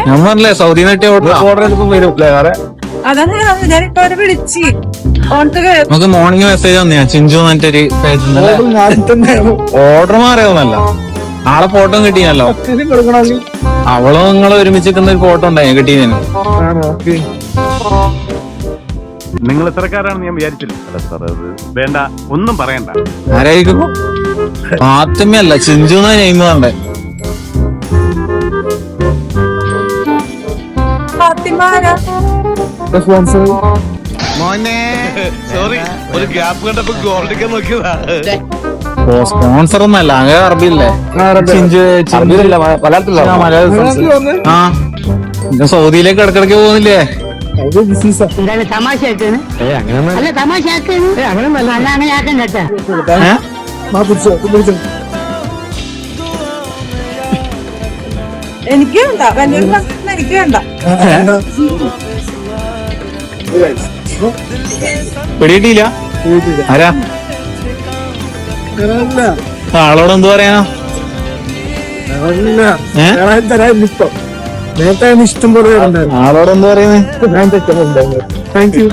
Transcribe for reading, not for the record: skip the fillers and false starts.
നമ്മളല്ലേ സൗദി നെട്ടി നമുക്ക് morning message വന്നിയാ Chinchu എന്നിട്ടൊരു ഓർഡർ മാറിയതൊന്നല്ല. ആളെ ഫോട്ടോ കിട്ടിയല്ലോ. അവളോ നിങ്ങള് ഒരുമിച്ച് നിൽക്കുന്ന ഒരു ഫോട്ടോ ഉണ്ടായി കിട്ടിയതിന്. നിങ്ങൾ ഇത്രക്കാരാണെന്ന് ഞാൻ വിചാരിച്ചില്ല സാർ. അത് വേണ്ട, ഒന്നും പറയണ്ട. ആരായിരിക്കും? ഫാത്തിമയല്ല, ചിഞ്ചു എന്നാ നെയിം വേണ്ടേ. മോനെ സോറി, ഒരു ഗ്യാപ്പ് കണ്ടപ്പോ ഗോൾഡിക്കാൻ നോക്കിയതാ. സ്പോൺസർ ഒന്നല്ല, അങ്ങനെ അറബിയില്ലേ? ആ സൗദിയിലേക്ക് ഇടക്കിടക്ക് പോകുന്നില്ലേ? എനിക്ക് വേണ്ട, എനിക്ക് വേണ്ട. പിടിയിട്ടില്ല ആരാ? ആളോട് എന്ത് പറയാനാ? നേരത്തെ ഇഷ്ടം പോലെ ആളോട് എന്ത് പറയുന്നത്? Thank you.